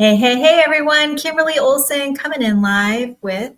Hey, everyone. Kimberly Olson coming in live with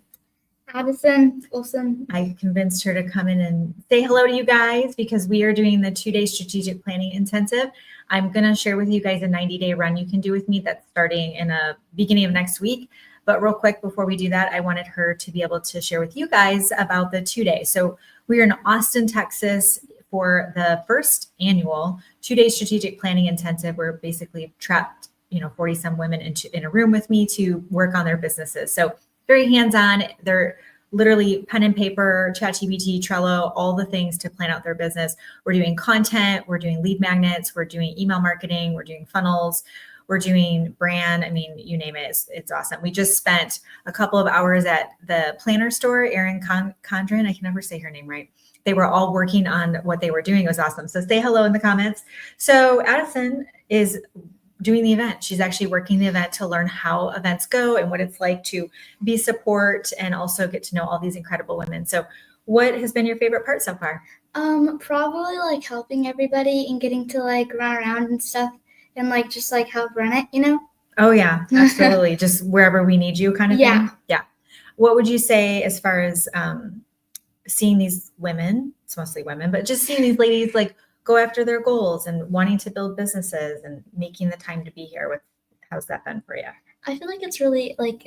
Addison Olson. I convinced her to come in and say hello to you guys because we are doing the 2-day strategic planning intensive. I'm going to share with you guys a 90-day run you can do with me that's starting in the beginning of next week. But real quick, before we do that, I wanted her to be able to share with you guys about the 2-day. So we are in Austin, Texas for the first annual 2-day strategic planning intensive. We're basically trapped 40 some women in a room with me to work on their businesses. So very hands-on. They're literally pen and paper, ChatGPT, Trello, all the things to plan out their business. We're doing content, we're doing lead magnets, we're doing email marketing, we're doing funnels, we're doing brand. I mean, you name it, it's awesome. We just spent a couple of hours at the planner store, Erin Condren, I can never say her name right. They were all working on what they were doing. It was awesome. So say hello in the comments. So Addison is doing the event. She's actually working the event to learn how events go and what it's like to be support and also get to know all these incredible women. So what has been your favorite part so far? Probably like helping everybody and getting to like run around and stuff and like just like help run it. Oh yeah, absolutely. Just wherever we need you kind of Yeah. thing. Yeah. What would you say as far as seeing these women, it's mostly women, but just seeing these ladies like go after their goals and wanting to build businesses and making the time to be here how's that been for you? I feel like it's really like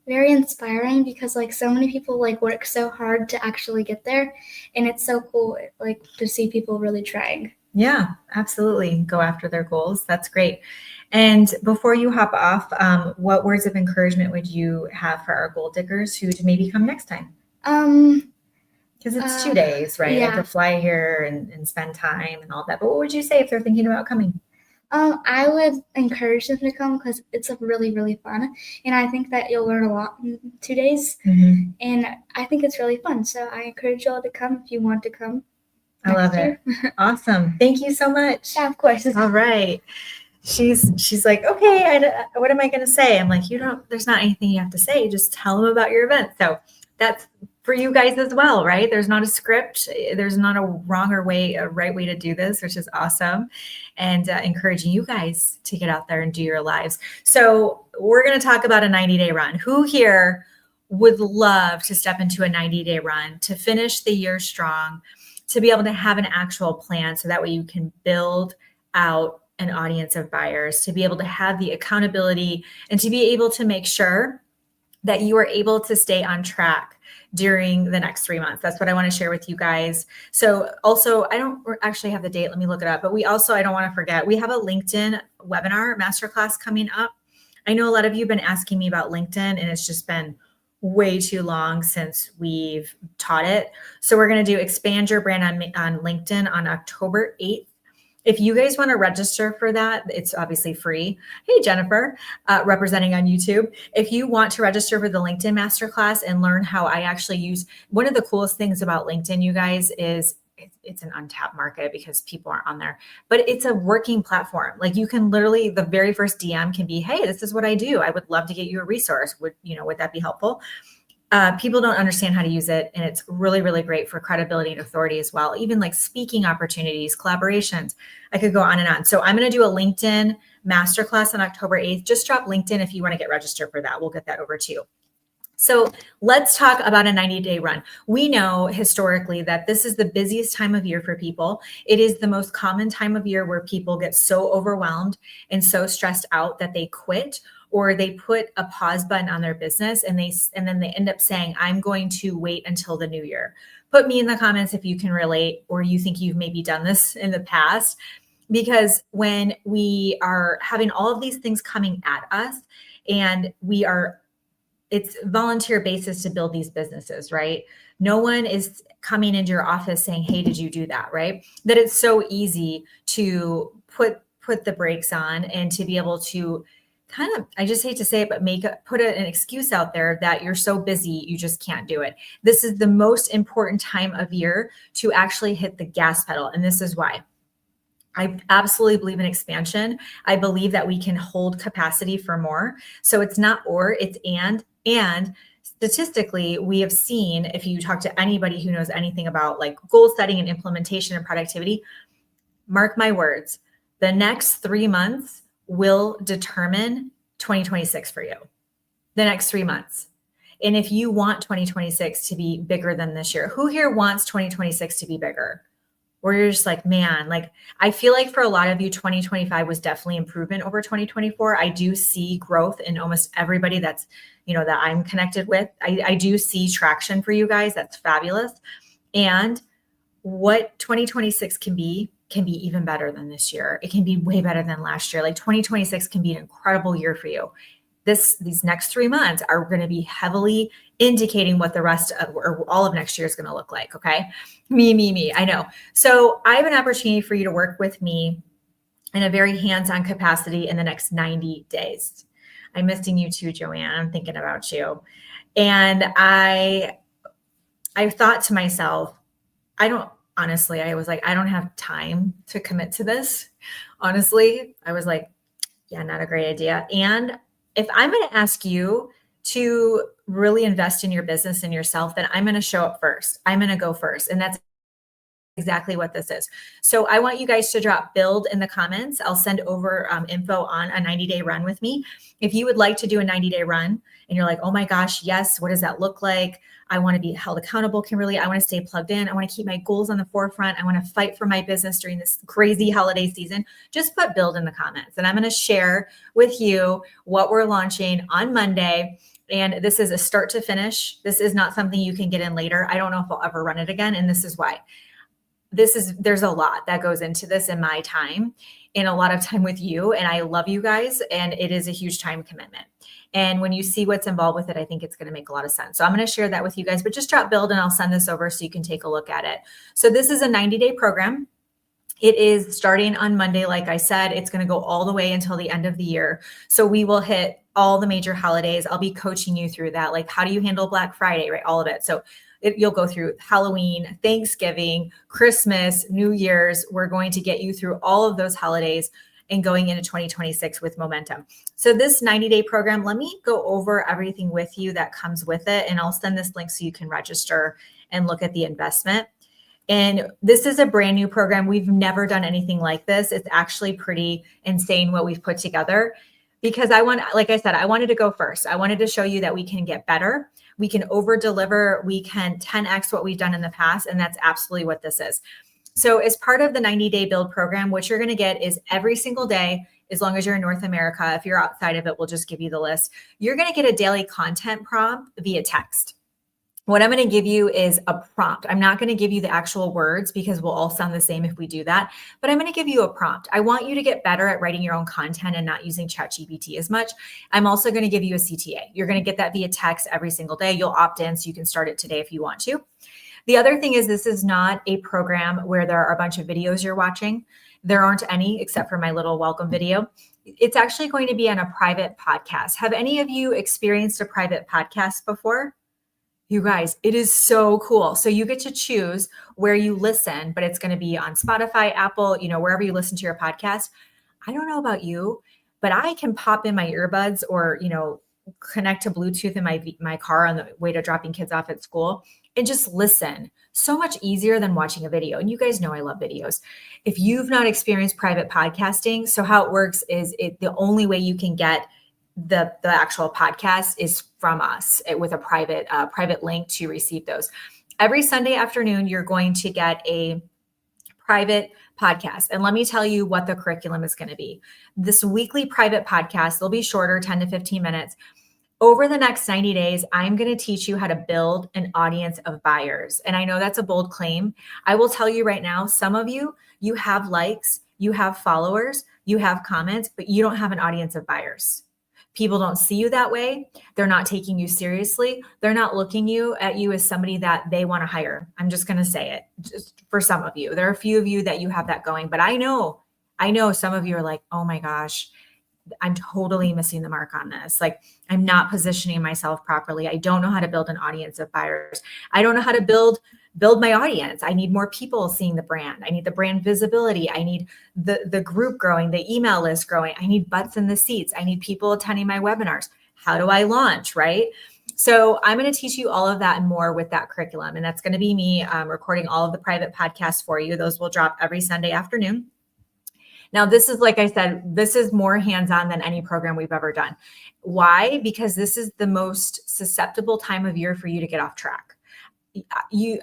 very inspiring because like so many people like work so hard to actually get there, and it's so cool like to see people really trying. Yeah, absolutely. Go after their goals. That's great. And before you hop off, what words of encouragement would you have for our goal diggers who maybe come next time? Because it's 2 days, right? Yeah. Like to fly here and spend time and all that. But what would you say if they're thinking about coming? I would encourage them to come because it's really, really fun. And I think that you'll learn a lot in 2 days. Mm-hmm. And I think it's really fun. So I encourage you all to come if you want to come. I love it. Awesome. Thank you so much. Yeah, of course. All right. She's like, okay, what am I going to say? I'm like, there's not anything you have to say. Just tell them about your event. So that's for you guys as well, right? There's not a script. There's not a right way to do this, which is awesome. And encouraging you guys to get out there and do your lives. So we're going to talk about a 90-day run. Who here would love to step into a 90-day run to finish the year strong, to be able to have an actual plan so that way you can build out an audience of buyers, to be able to have the accountability and to be able to make sure that you are able to stay on track during the next 3 months. That's what I want to share with you guys. So also, I don't actually have the date. Let me look it up. But I don't want to forget, we have a LinkedIn webinar masterclass coming up. I know a lot of you have been asking me about LinkedIn, and it's just been way too long since we've taught it. So we're going to do Expand Your Brand on LinkedIn on October 8th. If you guys want to register for that, it's obviously free. Hey, Jennifer, representing on YouTube. If you want to register for the LinkedIn Masterclass and learn how I actually use, one of the coolest things about LinkedIn, you guys, is it's an untapped market because people aren't on there, but it's a working platform. Like you can literally, the very first DM can be, hey, this is what I do. I would love to get you a resource. Would that be helpful? People don't understand how to use it. And it's really, really great for credibility and authority as well. Even like speaking opportunities, collaborations, I could go on and on. So I'm going to do a LinkedIn masterclass on October 8th. Just drop LinkedIn if you want to get registered for that. We'll get that over to you. So let's talk about a 90-day run. We know historically that this is the busiest time of year for people. It is the most common time of year where people get so overwhelmed and so stressed out that they quit, or they put a pause button on their business and then they end up saying, I'm going to wait until the new year. Put me in the comments if you can relate, or you think you've maybe done this in the past, because when we are having all of these things coming at us and it's volunteer basis to build these businesses, right? No one is coming into your office saying, hey, did you do that, right? That it's so easy to put the brakes on and to be able to kind of, I just hate to say it, but put an excuse out there that you're so busy, you just can't do it. This is the most important time of year to actually hit the gas pedal. And this is why. I absolutely believe in expansion. I believe that we can hold capacity for more. So it's not or, it's and statistically, we have seen, if you talk to anybody who knows anything about like goal setting and implementation and productivity, mark my words, the next 3 months will determine 2026 for you, the next 3 months. And if you want 2026 to be bigger than this year, who here wants 2026 to be bigger? Or you're just like, man, like, I feel like for a lot of you, 2025 was definitely improvement over 2024. I do see growth in almost everybody that's, that I'm connected with. I do see traction for you guys. That's fabulous. And what 2026 can be even better than this year. It can be way better than last year. Like 2026 can be an incredible year for you. These next 3 months are going to be heavily indicating what the rest of, or all of next year is going to look like. Okay. Me. I know. So I have an opportunity for you to work with me in a very hands-on capacity in the next 90 days. I'm missing you too, Joanne. I'm thinking about you. And I thought to myself, I was like, I don't have time to commit to this. Honestly, I was like, yeah, not a great idea. And if I'm going to ask you to really invest in your business and yourself, then I'm going to show up first. I'm going to go first. And that's exactly what this is. So I want you guys to drop build in the comments. I'll send over info on a 90-day run with me. If you would like to do a 90-day run and you're like, oh my gosh, yes, what does that look like? I want to be held accountable, Kimberly. I want to stay plugged in. I want to keep my goals on the forefront. I want to fight for my business during this crazy holiday season. Just put build in the comments. And I'm going to share with you what we're launching on Monday. And this is a start to finish. This is not something you can get in later. I don't know if I'll ever run it again. And this is why. There's a lot that goes into this in my time and a lot of time with you. And I love you guys. And it is a huge time commitment. And when you see what's involved with it, I think it's going to make a lot of sense. So I'm going to share that with you guys, but just drop build and I'll send this over so you can take a look at it. So this is a 90-day program. It is starting on Monday. Like I said, it's going to go all the way until the end of the year. So we will hit all the major holidays. I'll be coaching you through that. Like, how do you handle Black Friday, right? All of it. So you'll go through Halloween, Thanksgiving, Christmas, New Year's. We're going to get you through all of those holidays and going into 2026 with momentum. So this 90-day program, let me go over everything with you that comes with it. And I'll send this link so you can register and look at the investment. And this is a brand new program. We've never done anything like this. It's actually pretty insane what we've put together because like I said, I wanted to go first. I wanted to show you that we can get better. We can over deliver. We can 10x what we've done in the past. And that's absolutely what this is. So as part of the 90-day build program, what you're going to get is every single day, as long as you're in North America. If you're outside of it, we'll just give you the list. You're going to get a daily content prompt via text. What I'm going to give you is a prompt. I'm not going to give you the actual words because we'll all sound the same if we do that, but I'm going to give you a prompt. I want you to get better at writing your own content and not using ChatGPT as much. I'm also going to give you a CTA. You're going to get that via text every single day. You'll opt in so you can start it today if you want to. The other thing is this is not a program where there are a bunch of videos you're watching. There aren't any except for my little welcome video. It's actually going to be on a private podcast. Have any of you experienced a private podcast before? You guys, it is so cool. So you get to choose where you listen, but it's going to be on Spotify, Apple, wherever you listen to your podcast. I don't know about you, but I can pop in my earbuds or, connect to Bluetooth in my car on the way to dropping kids off at school and just listen. So much easier than watching a video. And you guys know I love videos. If you've not experienced private podcasting, so how it works is the only way you can get the actual podcast is from us with a private link to receive those. Every Sunday afternoon, you're going to get a private podcast. And let me tell you what the curriculum is going to be. This weekly private podcast, they'll be shorter, 10 to 15 minutes. Over the next 90 days, I'm going to teach you how to build an audience of buyers. And I know that's a bold claim. I will tell you right now, some of you have likes, you have followers, you have comments, but you don't have an audience of buyers. People don't see you that way. They're not taking you seriously. They're not looking at you as somebody that they want to hire. I'm just going to say it just for some of you. There are a few of you that you have that going, but I know some of you are like, oh my gosh, I'm totally missing the mark on this. Like, I'm not positioning myself properly. I don't know how to build an audience of buyers. I don't know how to build my audience. I need more people seeing the brand. I need the brand visibility. I need the group growing, the email list growing. I need butts in the seats. I need people attending my webinars. How do I launch, right? So I'm going to teach you all of that and more with that curriculum. And that's going to be me recording all of the private podcasts for you. Those will drop every Sunday afternoon. Now, this is, like I said, this is more hands-on than any program we've ever done. Why? Because this is the most susceptible time of year for you to get off track.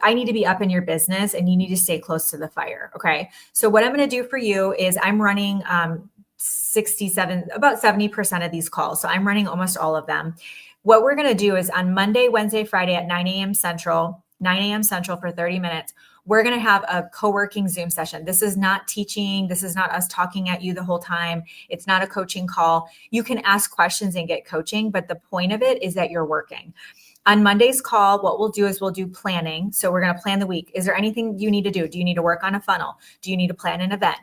I need to be up in your business and you need to stay close to the fire. Okay. So what I'm going to do for you is I'm running about 70% of these calls. So I'm running almost all of them. What we're going to do is on Monday, Wednesday, Friday at 9 a.m. Central for 30 minutes, we're going to have a co-working Zoom session. This is not teaching. This is not us talking at you the whole time. It's not a coaching call. You can ask questions and get coaching, but the point of it is that you're working. On Monday's call, what we'll do is we'll do planning. So we're going to plan the week. Is there anything you need to do? Do you need to work on a funnel? Do you need to plan an event?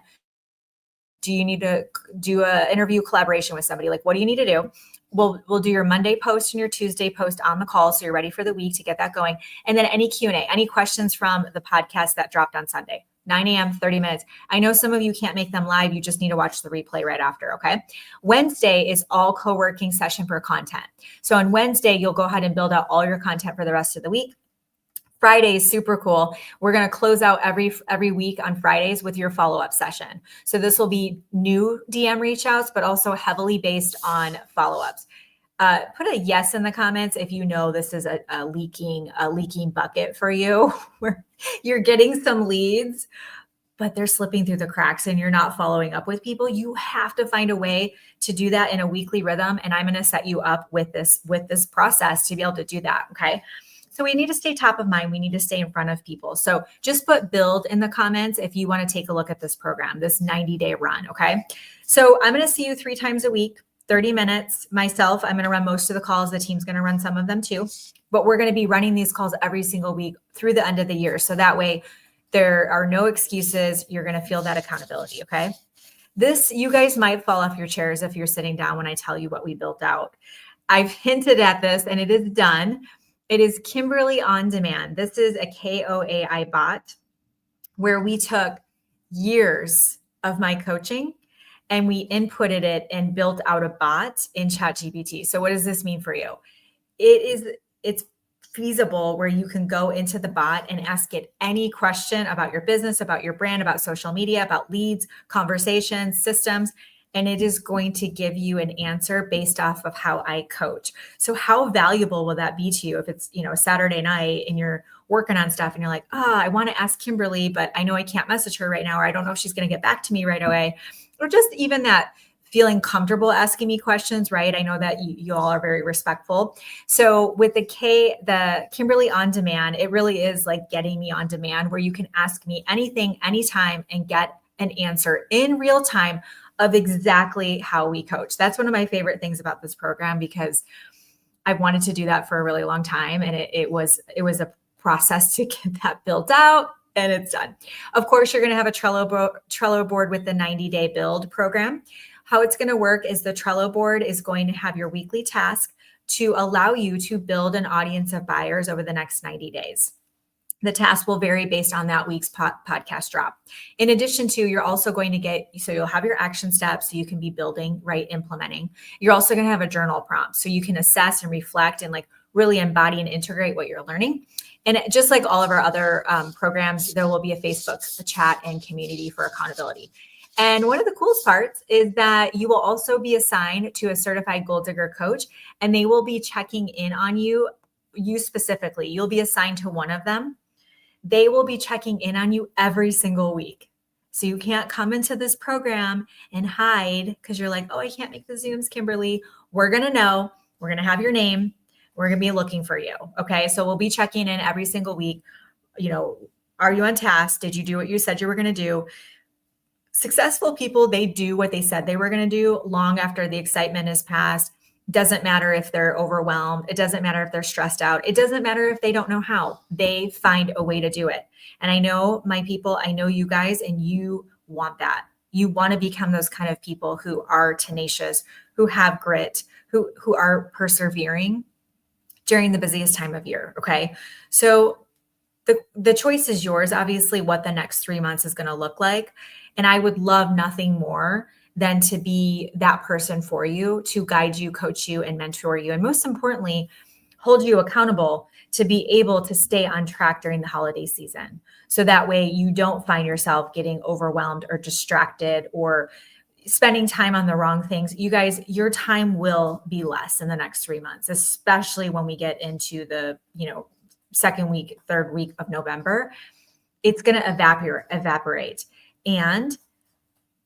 Do you need to do an interview collaboration with somebody? Like, what do you need to do? We'll do your Monday post and your Tuesday post on the call. So you're ready for the week to get that going. And then any Q&A, any questions from the podcast that dropped on Sunday, 9 a.m., 30 minutes. I know some of you can't make them live. You just need to watch the replay right after. Okay. Wednesday is all co-working session for content. So on Wednesday, you'll go ahead and build out all your content for the rest of the week. Friday is super cool. We're going to close out every week on Fridays with your follow-up session. So this will be new DM reach outs, but also heavily based on follow-ups. Put a yes in the comments if you know this is a leaking bucket for you, where you're getting some leads, but they're slipping through the cracks and you're not following up with people. You have to find a way to do that in a weekly rhythm. And I'm going to set you up with this process to be able to do that. Okay. So we need to stay top of mind. We need to stay in front of people. So just put build in the comments if you want to take a look at this program, this 90-day run. Okay. So I'm going to see you 3 times a week, 30 minutes. Myself, I'm going to run most of the calls. The team's going to run some of them too, but we're going to be running these calls every single week through the end of the year. So that way there are no excuses. You're going to feel that accountability. Okay. You guys might fall off your chairs if you're sitting down when I tell you what we built out. I've hinted at this and it is done. It is Kimberly On Demand. This is a KOAI bot where we took years of my coaching and we inputted it and built out a bot in ChatGPT. So what does this mean for you? It's feasible where you can go into the bot and ask it any question about your business, about your brand, about social media, about leads, conversations, systems, and it is going to give you an answer based off of how I coach. So how valuable will that be to you if it's, a Saturday night and you're working on stuff and you're like, I want to ask Kimberly, but I know I can't message her right now, or I don't know if she's going to get back to me right away, or just even that feeling comfortable asking me questions, right? I know that you all are very respectful. So with the Kimberly On Demand, it really is like getting me on demand, where you can ask me anything, anytime, and get an answer in real time of exactly how we coach. That's one of my favorite things about this program, because I've wanted to do that for a really long time. And it was a process to get that built out, and it's done. Of course, you're going to have a Trello board with the 90-day build program. How it's going to work is the Trello board is going to have your weekly task to allow you to build an audience of buyers over the next 90 days. The task will vary based on that week's podcast drop. In addition to, you're also going to you'll have your action steps so you can be building, right, implementing. You're also going to have a journal prompt so you can assess and reflect and really embody and integrate what you're learning. And just like all of our other programs, there will be a Facebook chat and community for accountability. And one of the coolest parts is that you will also be assigned to a certified Goal Digger coach, and they will be checking in on you specifically. You'll be assigned to one of them. They will be checking in on you every single week. So you can't come into this program and hide because you're like, I can't make the Zooms, Kimberly. We're going to know. We're going to have your name. We're going to be looking for you. Okay. So we'll be checking in every single week. Are you on task? Did you do what you said you were going to do? Successful people, they do what they said they were going to do long after the excitement is past. Doesn't matter if they're overwhelmed. It doesn't matter if they're stressed out. It doesn't matter if they don't know how. They find a way to do it. And I know my people, I know you guys, and you want that. You want to become those kind of people who are tenacious, who have grit, who are persevering during the busiest time of year. Okay. So the choice is yours, obviously, what the next 3 months is going to look like. And I would love nothing more than to be that person for you, to guide you, coach you, and mentor you. And most importantly, hold you accountable to be able to stay on track during the holiday season. So that way you don't find yourself getting overwhelmed or distracted or spending time on the wrong things. You guys, your time will be less in the next 3 months, especially when we get into the, second week, third week of November. It's going to evaporate. And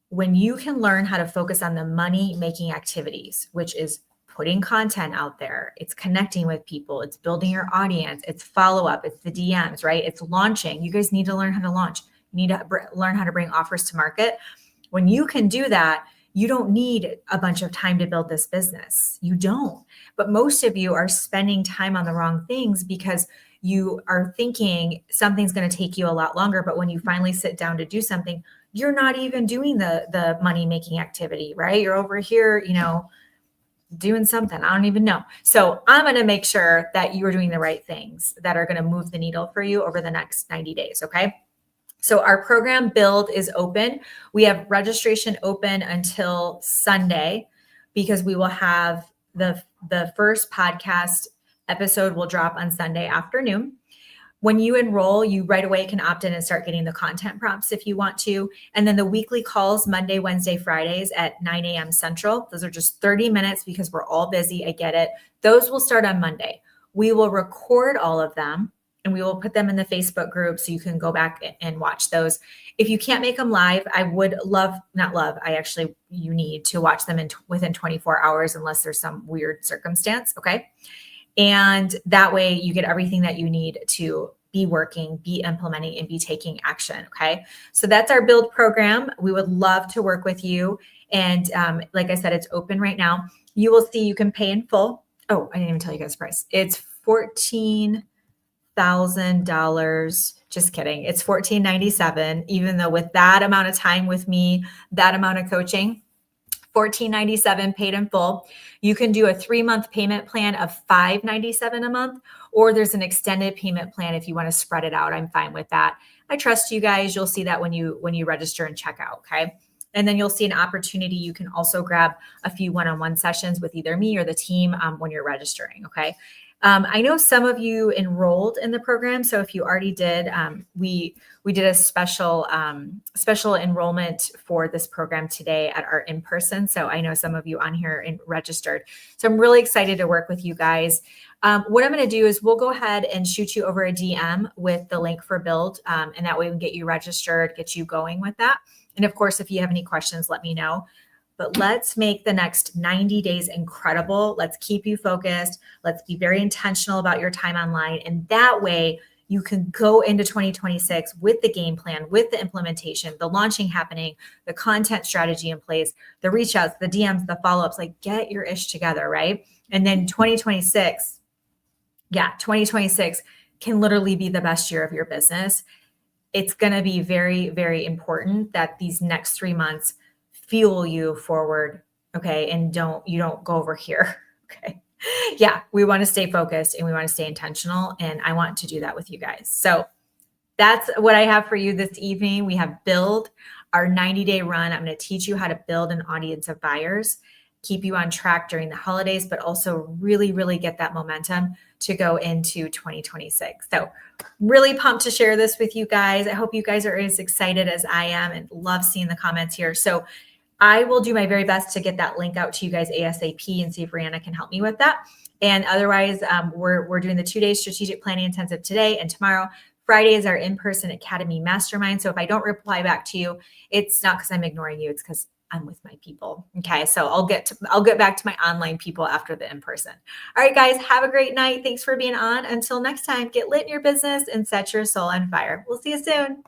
when you can learn how to focus on the money making activities, which is putting content out there, it's connecting with people, it's building your audience, it's follow up, it's the DMs, right? It's launching. You guys need to learn how to launch. You need to learn how to bring offers to market. When you can do that, you don't need a bunch of time to build this business. You don't. But most of you are spending time on the wrong things because you are thinking something's going to take you a lot longer. But when you finally sit down to do something, you're not even doing the money making activity, right? You're over here, doing something. I don't even know. So I'm going to make sure that you are doing the right things that are going to move the needle for you over the next 90 days. Okay. So our program Build is open. We have registration open until Sunday because we will have the first podcast episode will drop on Sunday afternoon. When you enroll, you right away can opt in and start getting the content prompts if you want to. And then the weekly calls, Monday, Wednesday, Fridays at 9 a.m. Central. Those are just 30 minutes because we're all busy. I get it. Those will start on Monday. We will record all of them and we will put them in the Facebook group so you can go back and watch those. If you can't make them live, I would you need to watch them within 24 hours unless there's some weird circumstance, okay? And that way you get everything that you need to be working, be implementing, and be taking action, okay? So that's our Build program. We would love to work with you. And like I said, it's open right now. You will see you can pay in full. Oh, I didn't even tell you guys the price. It's $14,000. Just kidding. It's $14.97, even though with that amount of time with me, that amount of coaching, $14.97 paid in full. You can do a 3-month payment plan of $5.97 a month, or there's an extended payment plan if you want to spread it out. I'm fine with that. I trust you guys. You'll see that when you register and check out. Okay. And then you'll see an opportunity. You can also grab a few one-on-one sessions with either me or the team when you're registering. Okay. I know some of you enrolled in the program. So if you already did, we did a special enrollment for this program today at our in-person. So I know some of you on here registered. So I'm really excited to work with you guys. What I'm going to do is we'll go ahead and shoot you over a DM with the link for Build. And that way we can get you registered, get you going with that. And of course, if you have any questions, let me know. But let's make the next 90 days incredible. Let's keep you focused. Let's be very intentional about your time online. And that way you can go into 2026 with the game plan, with the implementation, the launching happening, the content strategy in place, the reach outs, the DMs, the follow-ups, like get your ish together, right? And then 2026 can literally be the best year of your business. It's going to be very, very important that these next 3 months fuel you forward, okay? And you don't go over here, okay? Yeah, we want to stay focused and we want to stay intentional, and I want to do that with you guys. So that's what I have for you this evening. We have Build, our 90-day run. I'm going to teach you how to build an audience of buyers, keep you on track during the holidays, but also really, really get that momentum to go into 2026. So really pumped to share this with you guys. I hope you guys are as excited as I am and love seeing the comments here. So I will do my very best to get that link out to you guys ASAP and see if Brianna can help me with that. And otherwise, we're doing the 2-day strategic planning intensive today and tomorrow. Friday is our in-person Academy Mastermind. So if I don't reply back to you, it's not because I'm ignoring you. It's because I'm with my people. Okay. So I'll get back to my online people after the in-person. All right, guys, have a great night. Thanks for being on. Until next time, get lit in your business and set your soul on fire. We'll see you soon.